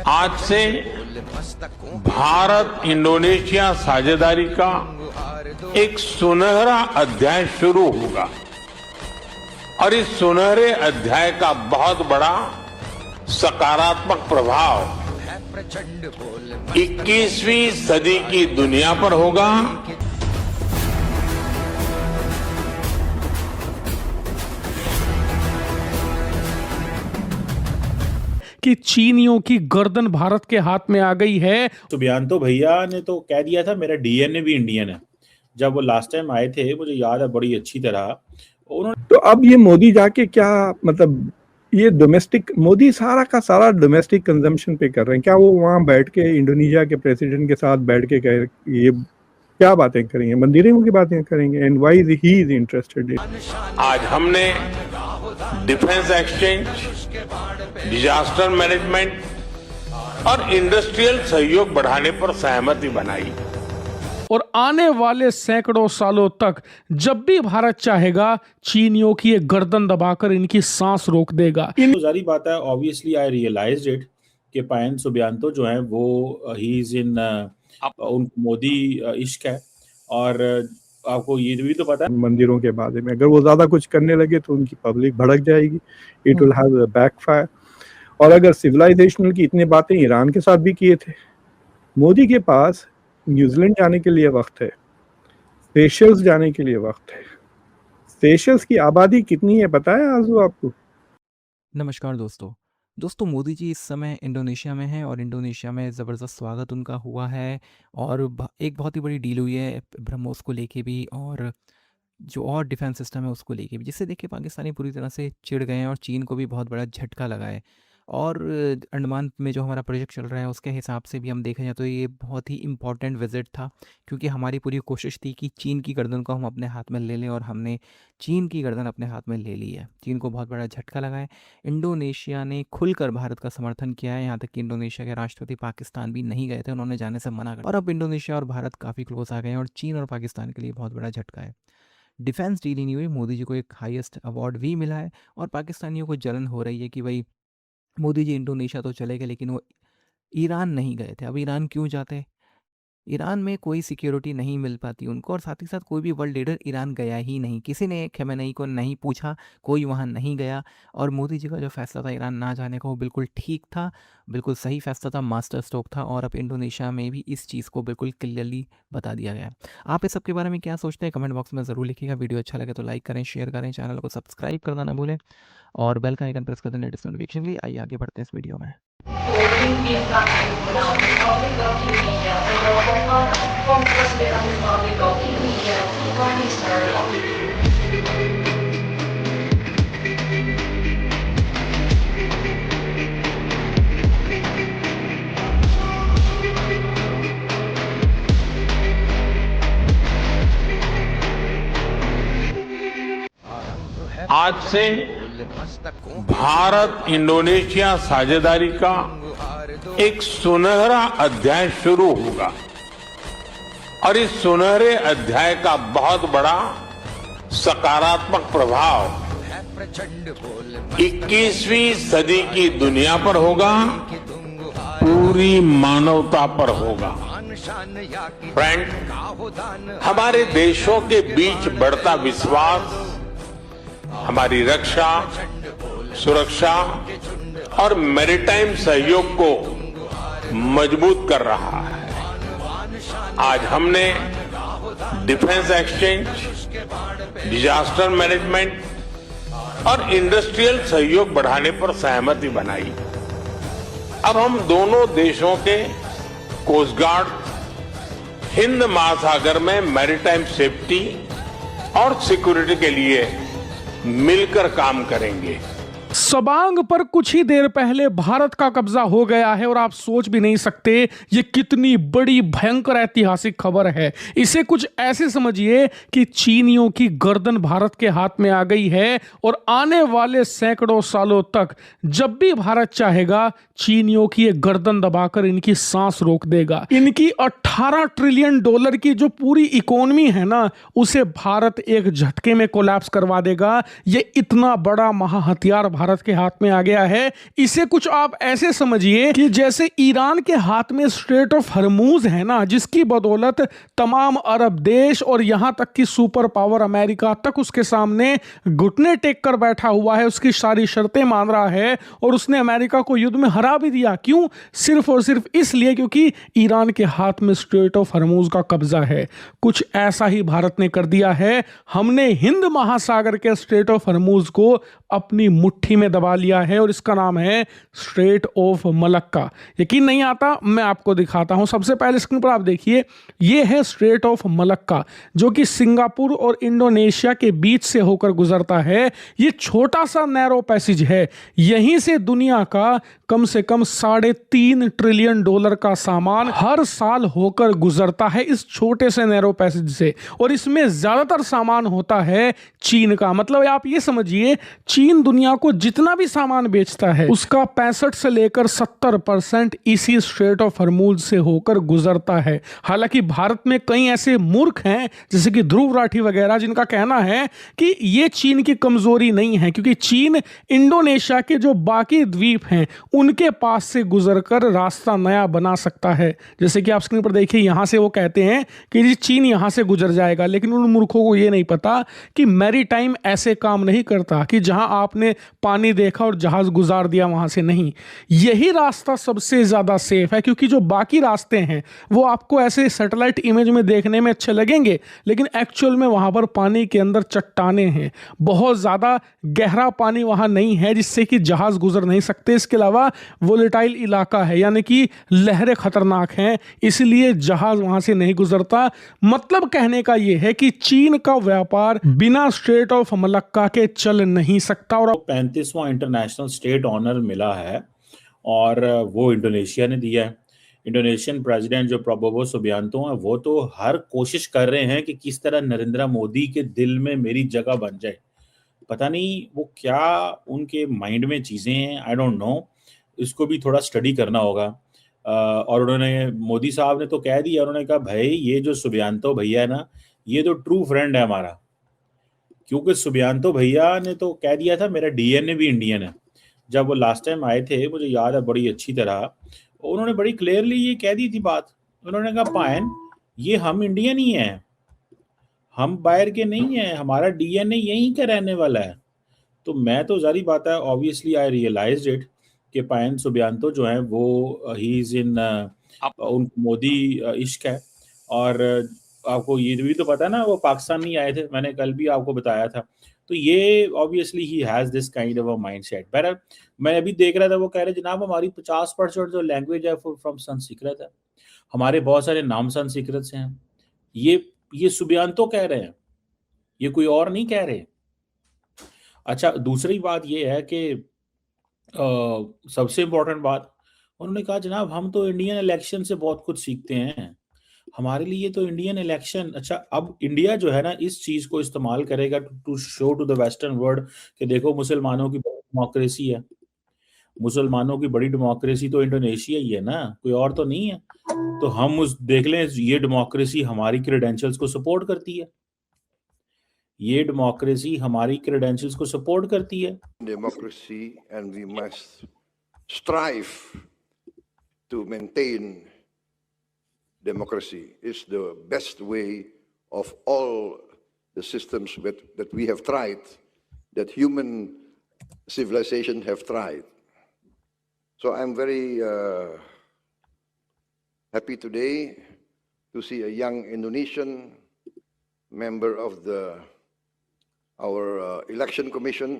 आज से भारत इंडोनेशिया साझेदारी का एक सुनहरा अध्याय शुरू होगा और इस सुनहरे अध्याय का बहुत बड़ा सकारात्मक प्रभाव 21वीं सदी की दुनिया पर होगा। कि चीनियों की गर्दन भारत के हाथ में आ गई है। सुबियांतो भैया ने तो कह दिया था मेरा डीएनए भी इंडियन है। जब वो लास्ट टाइम आए थे मुझे याद है बड़ी अच्छी तरह उन्होंने। तो अब ये मोदी जाके क्या मतलब ये डोमेस्टिक मोदी सारा का सारा डोमेस्टिक कंजम्पशन पे कर रहे हैं क्या? वो वहाँ बैठ के इंडोनेशिया के प्रेसिडेंट के साथ बैठ के ये क्या बातें करेंगे? मंदिरों की बातें करेंगे? And why is he is interested in? आज हमने डिफेंस एक्सचेंज, डिजास्टर मैनेजमेंट और इंडस्ट्रियल सहयोग बढ़ाने पर सहमति बनाई और आने वाले सैकड़ों सालों तक जब भी भारत चाहेगा चीनियों की एक गर्दन दबाकर इनकी सांस रोक देगा। तो जारी बात है, ऑब्वियसली आई रियलाइज्ड इट कि पायन सुबियांतो जो है वो ही इज इन उनको मोदी इश्क है। और आपको ये भी तो पता है मंदिरों के बारे में अगर वो ज्यादा कुछ करने लगे तो उनकी पब्लिक भड़क जाएगी। It will have a backfire. और अगर सिविलाइजेशनल की इतनी बातें ईरान के साथ भी किए थे, मोदी के पास न्यूजीलैंड जाने के लिए वक्त है, सेशल्स जाने के लिए वक्त है। सेशल्स की आबादी कितनी है पता है आजू आपको? नमस्कार दोस्तों मोदी जी इस समय इंडोनेशिया में हैं और इंडोनेशिया में ज़बरदस्त स्वागत उनका हुआ है और एक बहुत ही बड़ी डील हुई है ब्रह्मोस को लेके भी और जो और डिफेंस सिस्टम है उसको लेके भी, जिससे देखिए पाकिस्तानी पूरी तरह से चिढ़ गए हैं और चीन को भी बहुत बड़ा झटका लगा है। और अंडमान में जो हमारा प्रोजेक्ट चल रहा है उसके हिसाब से भी हम देखें जाए तो ये बहुत ही इम्पॉर्टेंट विजिट था, क्योंकि हमारी पूरी कोशिश थी कि चीन की गर्दन को हम अपने हाथ में ले लें और हमने चीन की गर्दन अपने हाथ में ले ली है। चीन को बहुत बड़ा झटका लगा है। इंडोनेशिया ने खुलकर भारत का समर्थन किया है, यहाँ तक कि इंडोनेशिया के राष्ट्रपति पाकिस्तान भी नहीं गए थे, उन्होंने जाने से मना कर। और अब इंडोनेशिया और भारत काफ़ी क्लोज आ गए हैं और चीन और पाकिस्तान के लिए बहुत बड़ा झटका है। डिफेंस डील ही नहीं हुई, मोदी जी को एक हाईएस्ट अवार्ड भी मिला है और पाकिस्तानियों को जलन हो रही है कि भाई मोदी जी इंडोनेशिया तो चले गए लेकिन वो ईरान नहीं गए थे। अब ईरान क्यों जाते? ईरान में कोई सिक्योरिटी नहीं मिल पाती उनको और साथ ही साथ कोई भी वर्ल्ड लीडर ईरान गया ही नहीं, किसी ने खमेनेई को नहीं पूछा, कोई वहाँ नहीं गया। और मोदी जी का जो फैसला था ईरान ना जाने का वो बिल्कुल ठीक था, बिल्कुल सही फैसला था, मास्टर स्ट्रोक था। और अब इंडोनेशिया में भी इस चीज़ को बिल्कुल क्लियरली बता दिया गया है। आप इस सब के बारे में क्या सोचते हैं कमेंट बॉक्स में ज़रूर लिखिएगा। वीडियो अच्छा लगे तो लाइक करें, शेयर करें, चैनल को सब्सक्राइब करना ना भूलें और बेल का आइकन प्रेस कर दें लेटेस्ट नोटिफिकेशन के लिए। आइए आगे बढ़ते हैं इस वीडियो में। आज से भारत इंडोनेशिया साझेदारी का एक सुनहरा अध्याय शुरू होगा और इस सुनहरे अध्याय का बहुत बड़ा सकारात्मक प्रभाव 21वीं सदी की दुनिया पर होगा, पूरी मानवता पर होगा। फ्रेंड, हमारे देशों के बीच बढ़ता विश्वास हमारी रक्षा, सुरक्षा और मैरीटाइम सहयोग को मजबूत कर रहा है। आज हमने डिफेंस एक्सचेंज, डिजास्टर मैनेजमेंट और इंडस्ट्रियल सहयोग बढ़ाने पर सहमति बनाई। अब हम दोनों देशों के कोस्ट गार्ड हिंद महासागर में मैरीटाइम सेफ्टी और सिक्योरिटी के लिए मिलकर काम करेंगे। सबांग पर कुछ ही देर पहले भारत का कब्जा हो गया है और आप सोच भी नहीं सकते ये कितनी बड़ी भयंकर ऐतिहासिक खबर है। इसे कुछ ऐसे समझिए कि चीनियों की गर्दन भारत के हाथ में आ गई है और आने वाले सैकड़ों सालों तक जब भी भारत चाहेगा चीनियों की एक गर्दन दबाकर इनकी सांस रोक देगा। इनकी 18 ट्रिलियन डॉलर की जो पूरी इकोनॉमी है ना, उसे भारत एक झटके में कोलैप्स करवा देगा। ये इतना बड़ा महाहथियार भारत भारत के हाथ में आ गया है। इसे कुछ आप ऐसे समझिए कि जैसे ईरान के हाथ में स्ट्रेट ऑफ हरमूज है ना, जिसकी बदौलत तमाम अरब देश और यहां तक कि सुपर पावर अमेरिका तक उसके सामने घुटने टेक कर बैठा हुआ है, उसकी सारी शर्तें मान रहा है और उसने अमेरिका को युद्ध में हरा भी दिया। क्यों? सिर्फ और सिर्फ इसलिए क्योंकि ईरान के हाथ में स्ट्रेट ऑफ हरमूज का कब्जा है। कुछ ऐसा ही भारत ने कर दिया है। हमने हिंद महासागर के स्ट्रेट ऑफ हरमूज को अपनी मुट्ठी में दबा लिया है और इसका नाम है स्ट्रेट ऑफ मलक्का। यकीन नहीं आता? मैं आपको दिखाता हूं। सबसे पहले स्क्रीन पर आप देखिए, ये है स्ट्रेट ऑफ मलक्का, जो कि सिंगापुर और इंडोनेशिया के बीच से होकर गुजरता है। ये छोटा सा नैरो पैसेज है। यहीं से दुनिया का कम से कम $3.5 ट्रिलियन का सामान हर साल होकर गुजरता है इस छोटे से नैरो पैसेज से, और इसमें ज्यादातर सामान होता है चीन का। मतलब आप ये समझिए, चीन दुनिया को जितना भी सामान बेचता है उसका 65 से लेकर 70% इसी स्ट्रेट ऑफ हरमूज से होकर गुजरता है। हालांकि भारत में कई ऐसे मूर्ख हैं जैसे कि ध्रुव राठी वगैरह, जिनका कहना है कि ये चीन की कमजोरी नहीं है, क्योंकि चीन इंडोनेशिया के जो बाकी द्वीप हैं उनके पास से गुजरकर रास्ता नया बना सकता है। जैसे कि आप स्क्रीन पर देखिए, यहां से वो कहते हैं कि जी चीन यहां से गुजर जाएगा, लेकिन उन मूर्खों को ये नहीं पता कि मैरीटाइम ऐसे काम नहीं करता कि जहां आपने पानी देखा और जहाज गुजार दिया वहां से नहीं। यही रास्ता सबसे ज्यादा सेफ है, क्योंकि जो बाकी रास्ते हैं वो आपको ऐसे सैटेलाइट इमेज में देखने में अच्छे लगेंगे, लेकिन एक्चुअल में वहां पर पानी के अंदर चट्टाने हैं। बहुत ज्यादा गहरा पानी वहां नहीं है जिससे कि जहाज गुजर नहीं सकते। इसके अलावा वोलेटाइल इलाका है, यानी कि लहरें खतरनाक हैं, इसलिए जहाज वहां से नहीं गुजरता। मतलब कहने का यह है कि चीन का व्यापार बिना स्ट्रेट ऑफ मलक्का के चल नहीं सकता। और 35वां इंटरनेशनल स्टेट ऑनर मिला है और वो इंडोनेशिया ने दिया है। इंडोनेशियन प्रेसिडेंट जो प्रबोवो सुबियांतो हैं, वो तो हर कोशिश कर रहे हैं कि किस तरह नरेंद्र मोदी के दिल में मेरी जगह बन जाए। पता नहीं वो क्या उनके माइंड में चीज़ें हैं, आई डोंट नो। इसको भी थोड़ा स्टडी करना होगा। और उन्होंने, मोदी साहब ने तो कह दिया, उन्होंने कहा भाई ये जो सुबियांतो भैया है ना, ये तो ट्रू फ्रेंड है हमारा, क्योंकि सुबियांतो भैया ने तो कह दिया था मेरा डीएनए भी इंडियन है। जब वो लास्ट टाइम आए थे, मुझे याद है बड़ी अच्छी तरह, उन्होंने बड़ी क्लियरली ये कह दी थी बात। उन्होंने कहा पायन, ये हम इंडियन ही हैं, हम बाहर के नहीं हैं, हमारा डीएनए यहीं का रहने वाला है। तो मैं तो जारी बात है, ऑब्वियसली आई रियलाइज्ड इट कि पायन सुबियांतो जो है वो ही इज इन उनको मोदी इश्क है। और आपको ये भी तो पता है ना, वो पाकिस्तान नहीं आए थे, मैंने कल भी आपको बताया था। तो ये obviously he has this kind of a mindset. पर मैं अभी देख रहा था, वो कह रहे जनाब हमारी 50% जो लैंग्वेज है फ्रॉम संस्कृत है, हमारे बहुत सारे नाम संस्कृत से हैं। ये सुबियांतो कह रहे हैं, ये कोई और नहीं कह रहे। अच्छा, दूसरी बात ये है कि सबसे इम्पोर्टेंट बात, उन्होंने कहा जनाब हम तो इंडियन इलेक्शन से बहुत कुछ सीखते हैं, हमारे लिए तो इंडियन इलेक्शन। अच्छा, अब इंडिया जो है ना इस चीज को इस्तेमाल करेगा to show to the western world कि देखो मुसलमानों की डेमोक्रेसी है। मुसलमानों की बड़ी डेमोक्रेसी तो इंडोनेशिया ही है ना, कोई और तो नहीं है। तो हम उस देख लें, ये डेमोक्रेसी हमारी क्रेडेंशियल्स को सपोर्ट करती है, ये डेमोक्रेसी हमारी क्रेडेंशियल्स को सपोर्ट करती है। Democracy, and we must strive to maintain democracy. It's the best way of all the systems that we have tried, that human civilization have tried. So I'm very happy today to see a young Indonesian member of our election commission